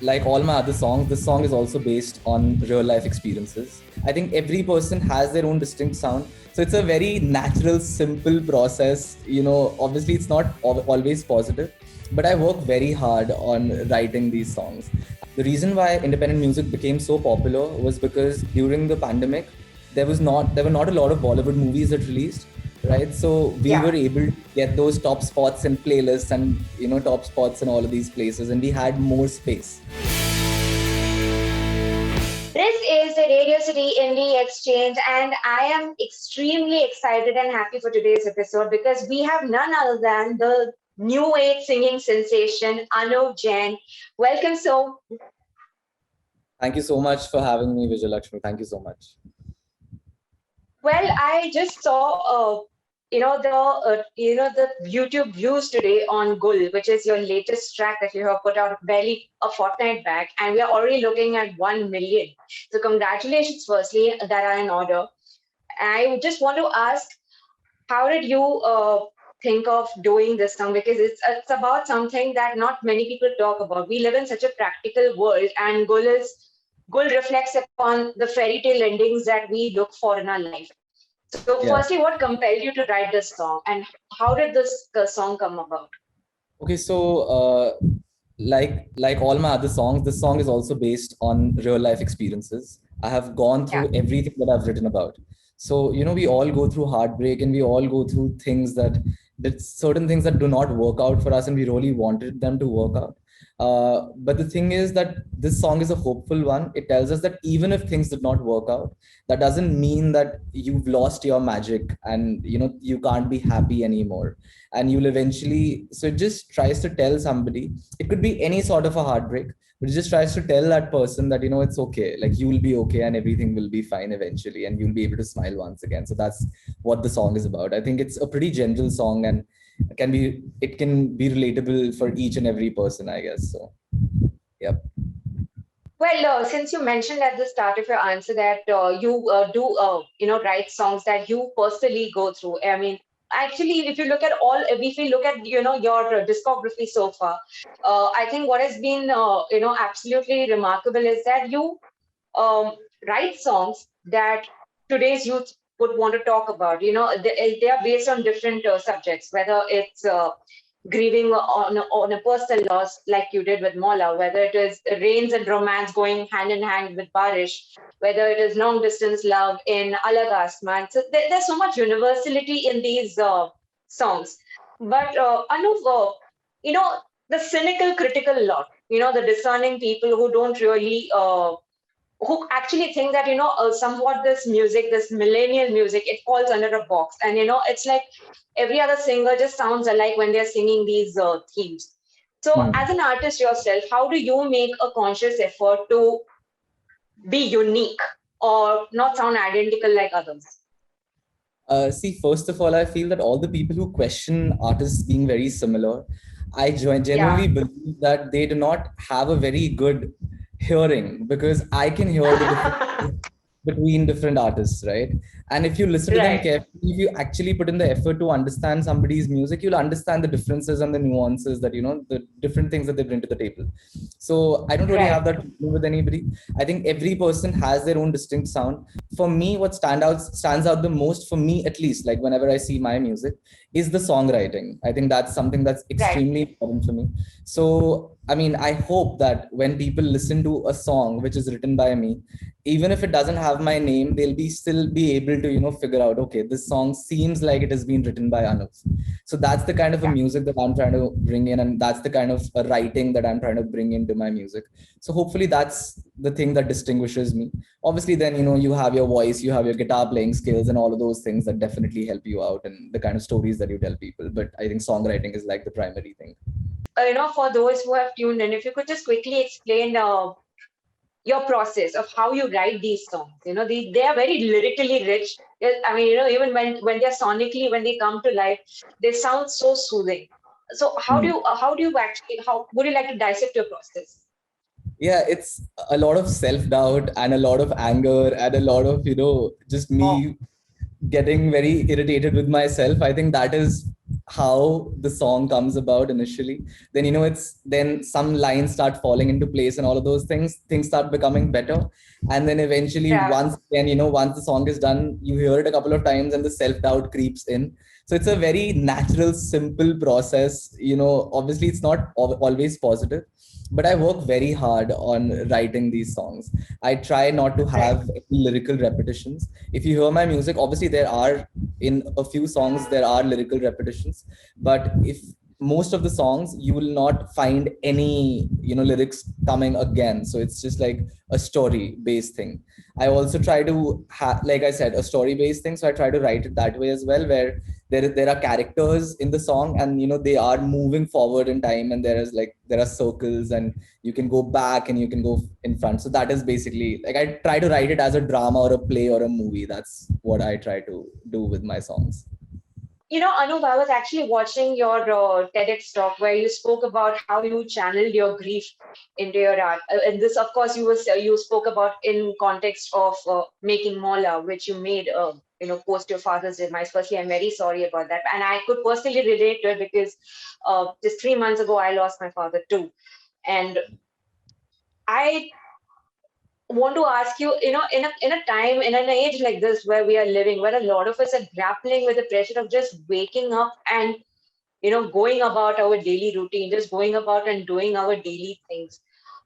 like all my other songs, this song is also based on real life experiences. I think every person has their own distinct sound. So it's a very natural, simple process. Obviously it's not always positive, but I work very hard on writing these songs. The reason why independent music became so popular was because during the pandemic, there were not a lot of Bollywood movies that released, right? So we Yeah. were able to get those top spots in playlists and top spots in all of these places, and we had more space. This is the Radio City Indie Exchange, and I am extremely excited and happy for today's episode because we have none other than the new age singing sensation, Anuv Jain. Welcome, so. Thank you so much for having me, Vijay Lakshmi. Thank you so much. Well, I just saw, the YouTube views today on Gul, which is your latest track that you have put out barely a fortnight back, and we are already looking at 1 million. So congratulations, firstly, that are in order. I just want to ask, how did you think of doing this song? Because it's about something that not many people talk about. We live in such a practical world, and Gul reflects upon the fairy tale endings that we look for in our life. So, Yeah. firstly, what compelled you to write this song, and how did this song come about? Okay, so like all my other songs, this song is also based on real life experiences. I have gone Yeah, through everything that I've written about. So we all go through heartbreak, and we all go through things that certain things that do not work out for us, and we really wanted them to work out. But the thing is that this song is a hopeful one. It tells us that even if things did not work out, that doesn't mean that you've lost your magic, and you can't be happy anymore, and you'll eventually. So it just tries to tell somebody, it could be any sort of a heartbreak, but it just tries to tell that person that it's okay, like you will be okay and everything will be fine eventually, and you'll be able to smile once again. So that's what the song is about. I think it's a pretty general song, and it can be relatable for each and every person, I guess. So yep. well, since you mentioned at the start of your answer that you do, write songs that you personally go through. I mean, actually, if we look at, your discography so far, I think what has been, absolutely remarkable is that you um, write songs that today's youth would want to talk about. They are based on different subjects, whether it's grieving on a personal loss, like you did with Mola, whether it is rains and romance going hand in hand with Barish, whether it is long distance love in Alag Asman. So there's so much universality in these songs. But Anuv, the cynical, critical lot, the discerning people who don't really who actually think that somewhat this music, this millennial music, it falls under a box, and it's like every other singer just sounds alike when they're singing these themes. So Hmm. as an artist yourself, how do you make a conscious effort to be unique or not sound identical like others? See, first of all, I feel that all the people who question artists being very similar, I Yeah. genuinely believe that they do not have a very good hearing, because I can hear the difference between different artists, right? And if you listen to them Right. carefully, if you actually put in the effort to understand somebody's music, you'll understand the differences and the nuances, that the different things that they bring to the table. So I don't really Right. have that to do with anybody. I think every person has their own distinct sound. For me, what stands out the most, for me at least, like whenever I see my music, is the songwriting. I think that's something that's Right. extremely important for me. So I mean, I hope that when people listen to a song which is written by me, even if it doesn't have my name, they'll be still be able to figure out, okay, this song seems like it has been written by Anuv. So that's the kind of a Yeah. music that I'm trying to bring in, and that's the kind of a writing that I'm trying to bring into my music. So hopefully that's the thing that distinguishes me. Obviously then you have your voice, you have your guitar playing skills, and all of those things that definitely help you out, and the kind of stories that you tell people. But I think songwriting is like the primary thing. For those who have tuned in, if you could just quickly explain your process of how you write these songs. They are very lyrically rich. I mean, even when they're sonically, when they come to life, they sound so soothing. So Hmm. how do you actually, how would you like to dissect your process? Yeah, it's a lot of self-doubt and a lot of anger and a lot of just Oh, me getting very irritated with myself. I think that is how the song comes about initially, then it's then some lines start falling into place, and all of those things start becoming better. And then eventually, Yeah. once again, once the song is done, you hear it a couple of times and the self-doubt creeps in. So it's a very natural, simple process. Obviously it's not always positive, but I work very hard on writing these songs. I try not to Right. have lyrical repetitions. If you hear my music, obviously there are, in a few songs there are lyrical repetitions, but if most of the songs you will not find any lyrics coming again, so it's just like a story based thing. I also try to have, like I said, a story based thing, so I try to write it that way as well, where there are characters in the song, and they are moving forward in time, and there are circles, and you can go back and you can go in front. So that is basically, like, I try to write it as a drama or a play or a movie. That's what I try to do with my songs. Anup, I was actually watching your TEDx talk where you spoke about how you channeled your grief into your art. And this, of course, you spoke about in context of making Mola, which you made, post your father's demise. Firstly, I'm very sorry about that, and I could personally relate to it because just 3 months ago I lost my father too, and I want to ask you, in a time, in an age like this where we are living, where a lot of us are grappling with the pressure of just waking up and going about our daily routine, just going about and doing our daily things.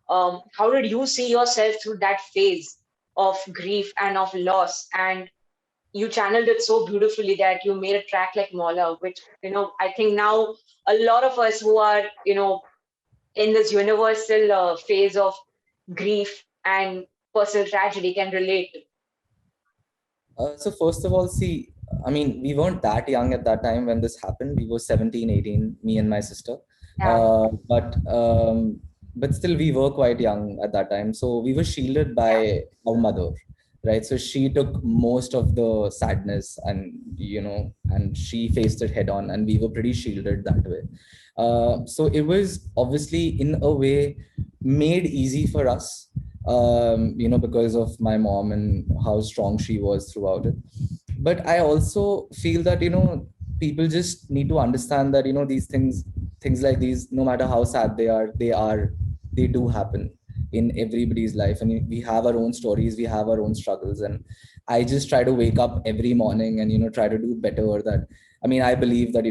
How did you see yourself through that phase of grief and of loss? And you channeled it so beautifully that you made a track like Mola, which, I think now a lot of us who are, in this universal phase of grief and personal tragedy can relate to. So first of all, see, I mean, we weren't that young at that time when this happened. We were 17, 18, me and my sister. Yeah. But still we were quite young at that time. So we were shielded Yeah. by our mother, right? So she took most of the sadness, and and she faced it head on, and we were pretty shielded that way. So it was obviously in a way made easy for us, because of my mom and how strong she was throughout it. But I also feel that, people just need to understand that, these things like these, no matter how sad they do happen in everybody's life. And we have our own stories, we have our own struggles. And I just try to wake up every morning and, try to do better. That, I mean, I believe that,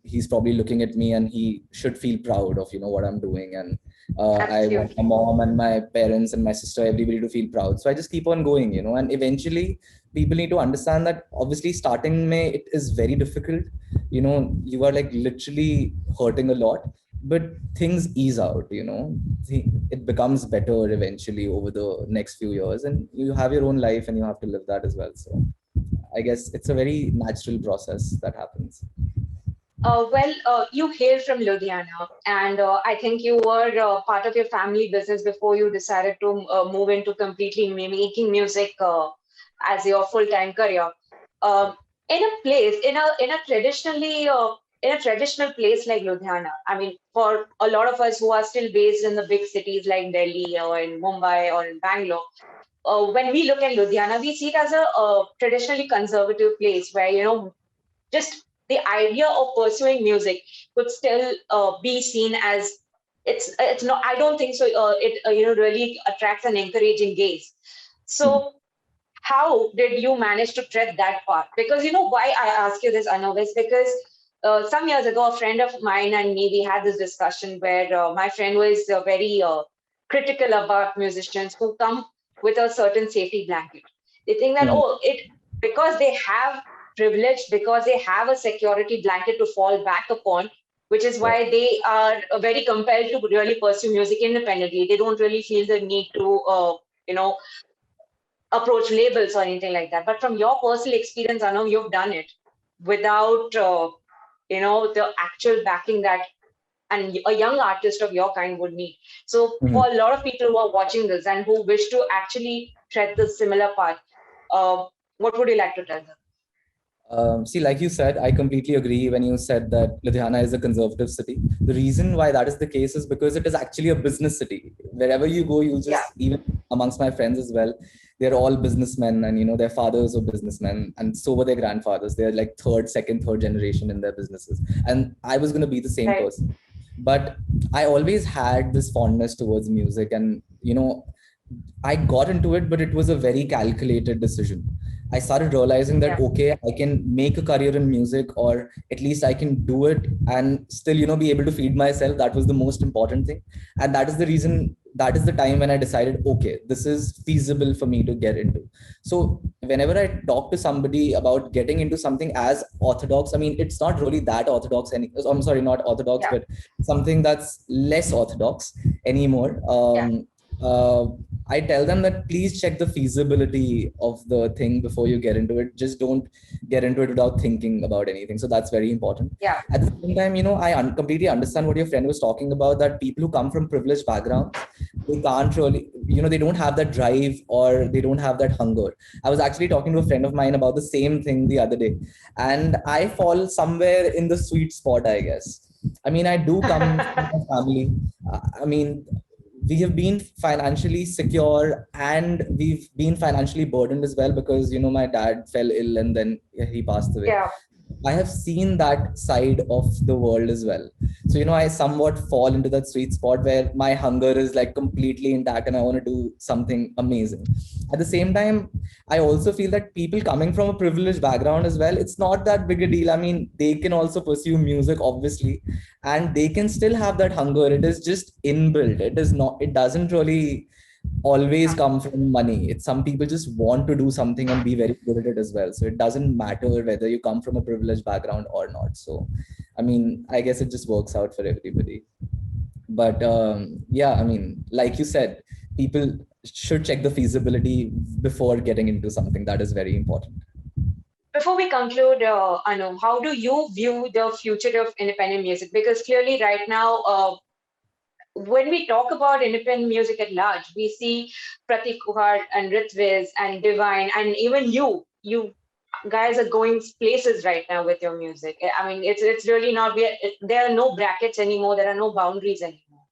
he's probably looking at me and he should feel proud of, what I'm doing. And I want my Absolutely. mom and my parents and my sister, everybody to feel proud. So I just keep on going, and eventually people need to understand that obviously starting May, it is very difficult. You are like literally hurting a lot, but things ease out, it becomes better eventually over the next few years, and you have your own life and you have to live that as well. So I guess it's a very natural process that happens. You hail from Ludhiana, and I think you were part of your family business before you decided to move into completely making music as your full-time career. Um, in a place, in a traditional place like Ludhiana, I mean, for a lot of us who are still based in the big cities like Delhi or in Mumbai or in Bangalore, when we look at Ludhiana, we see it as a traditionally conservative place where, just the idea of pursuing music could still be seen as it's not. I don't think so. It really attracts an encouraging gaze. Mhm. So how did you manage to tread that path? Because why I ask you this, Anuv, is because some years ago, a friend of mine and me, we had this discussion where my friend was very critical about musicians who come with a certain safety blanket. They think that, Mhm. oh, it because they have privilege, because they have a security blanket to fall back upon, which is Yeah. why they are very compelled to really pursue music independently. They don't really feel the need to, you know, approach labels or anything like that. But from your personal experience, I know you've done it without, the actual backing that and a young artist of your kind would need. So Mhm. for a lot of people who are watching this and who wish to actually tread the similar path, what would you like to tell them? See, like you said, I completely agree when you said that Ludhiana is a conservative city. The reason why that is the case is because it is actually a business city. Wherever you go, you'll Yeah, just, even amongst my friends as well, they're all businessmen, and their fathers were businessmen, and so were their grandfathers. They're like third generation in their businesses. And I was going to be the same right. person. But I always had this fondness towards music, and I got into it, but it was a very calculated decision. I started realizing that, Yeah, okay, I can make a career in music, or at least I can do it and still, be able to feed myself. That was the most important thing. And that is the reason, that is the time when I decided, okay, this is feasible for me to get into. So whenever I talk to somebody about getting into something as orthodox, I mean, it's not really that orthodox. I'm sorry, not orthodox, yeah, but something that's less orthodox anymore. yeah, Uh, I tell them that please check the feasibility of the thing before you get into it. Just don't get into it without thinking about anything. So that's very important. yeah, At the same time, completely understand what your friend was talking about, that people who come from privileged backgrounds, they can't really, they don't have that drive, or they don't have that hunger. I was actually talking to a friend of mine about the same thing the other day, and I fall somewhere in the sweet spot, I guess. I mean, I do come from a family. I mean, we have been financially secure, and we've been financially burdened as well, because my dad fell ill and then he passed away. yeah. I have seen that side of the world as well. So, I somewhat fall into that sweet spot where my hunger is like completely intact and I want to do something amazing. At the same time, I also feel that people coming from a privileged background as well, it's not that big a deal. I mean, they can also pursue music, obviously, and they can still have that hunger. It is just inbuilt. It doesn't really always come from money. It's some people just want to do something and be very good at it as well. So it doesn't matter whether you come from a privileged background or not. So, I mean, I guess it just works out for everybody. But yeah, I mean, like you said, people should check the feasibility before getting into something. That is very important. Before we conclude, Anu, how do you view the future of independent music? Because clearly, right now, when we talk about independent music at large, we see Pratik Kuhad and Ritviz and Divine, and even you. You guys are going places right now with your music. I mean, it's really not. There are no brackets anymore. There are no boundaries anymore.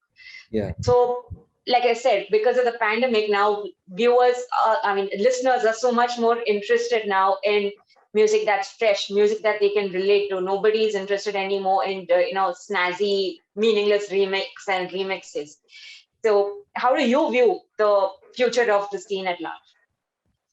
Yeah. So, like I said, because of the pandemic now, viewers, listeners are so much more interested now in music that's fresh, music that they can relate to. Nobody is interested anymore in snazzy, meaningless remix and remixes. So, how do you view the future of the scene at large?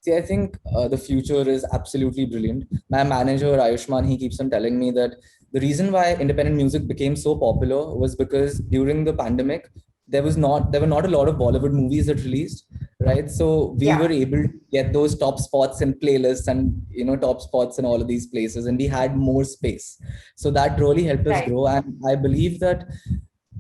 See, I think the future is absolutely brilliant. My manager, Ayushman, he keeps on telling me that the reason why independent music became so popular was because during the pandemic, there were not a lot of Bollywood movies that released, right? So we Yeah, were able to get those top spots in playlists, and top spots in all of these places, and we had more space. So that really helped us right. grow. And I believe that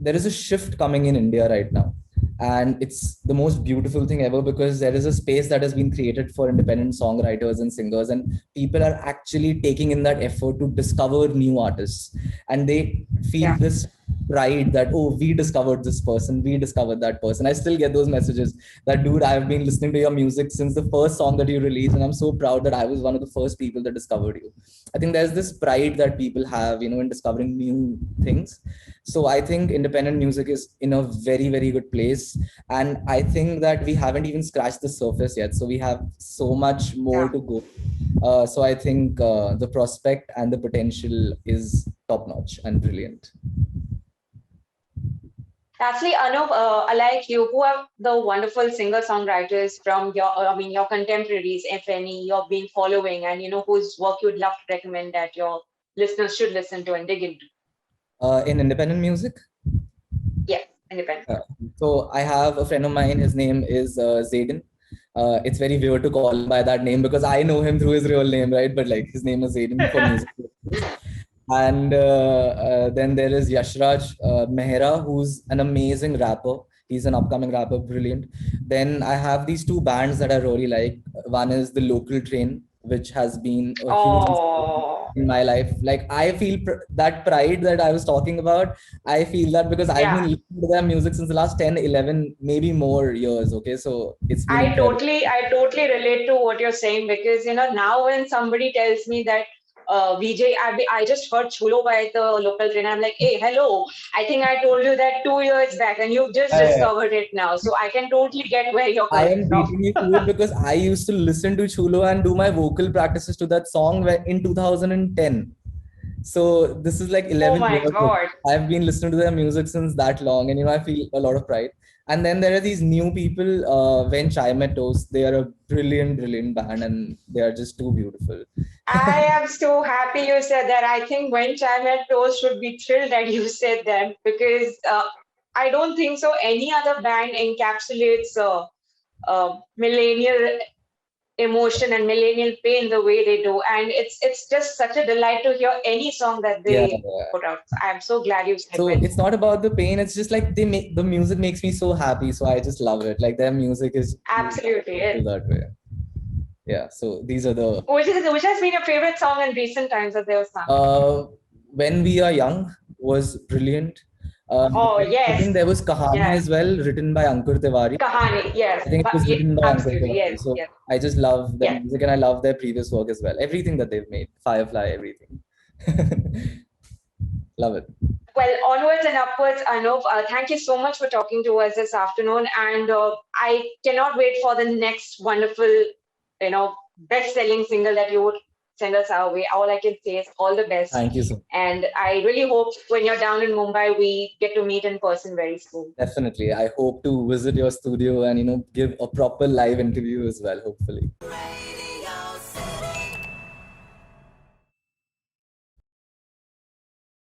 there is a shift coming in India right now, and it's the most beautiful thing ever, because there is a space that has been created for independent songwriters and singers, and people are actually taking in that effort to discover new artists, and they feel Yeah. this pride that, oh, we discovered this person, we discovered that person. I still get those messages that, dude, I've been listening to your music since the first song that you released, and I'm so proud that I was one of the first people that discovered you. I think there's this pride that people have, in discovering new things. So I think independent music is in a very, very good place. And I think that we haven't even scratched the surface yet. So we have so much more Yeah. to go. So I think the prospect and the potential is top notch and brilliant. Lastly, Anup, like you, who are the wonderful singer-songwriters from your contemporaries, if any, you've been following, and whose work you'd love to recommend that your listeners should listen to and dig into? In independent music, Yes, independent. uh, so I have a friend of mine. His name is Zayden. It's very weird to call him by that name because I know him through his real name, right? But like his name is Zayden for music. And then there is Yashraj Mehra, who's an amazing rapper. He's an upcoming rapper, brilliant. Then I have these two bands that I really like. One is the Local Train, which has been a huge inspiration Oh, in my life. Like I feel that pride that I was talking about. I feel that because I've been yeah. listening to their music since the last 10, 11, maybe more years. Okay, so it's been I incredible. totally, I totally relate to what you're saying because now when somebody tells me that VJ. I just heard Chulo by the local train. I'm like, hey, hello. I think I told you that 2 years back, and you've just Yeah. discovered it now. So I can totally get where you're I coming am from. beating you to it because I used to listen to Chulo and do my vocal practices to that song in 2010. So this is like Oh 11 my years ago. God. I've been listening to their music since that long, and I feel a lot of pride. And then there are these new people, When Chai Met Toast. They are a brilliant, brilliant band, and they are just too beautiful. I am so happy you said that. I think When Chai Met Toast should be thrilled that you said that, because I don't think so any other band encapsulates millennial emotion and millennial pain the way they do, and it's just such a delight to hear any song that Yeah, they put out. I'm so glad you said so When. it's not about the pain. It's just like the music makes me so happy. So I just love it. Like their music is Absolutely, beautiful that way. Yeah. So these are the which has been your favorite song in recent times that they were sung? When We Are Young was brilliant. Oh I yes, think there was Kahani yes, as well, written by Ankur Tiwari. Kahani, yes, I think it but was yeah, written by Ankur absolutely, Tiwari. yes, So yes, I just love their yes. music and I love their previous work as well. Everything that they've made, Firefly, everything. Love it. Well, onwards and upwards, Anup. Thank you so much for talking to us this afternoon, and I cannot wait for the next wonderful, best-selling single that you would send us our way. All I can say is all the best, Thank you so much. and I really hope when you're down in Mumbai, we get to meet in person very soon. Definitely. I hope to visit your studio and give a proper live interview as well, hopefully.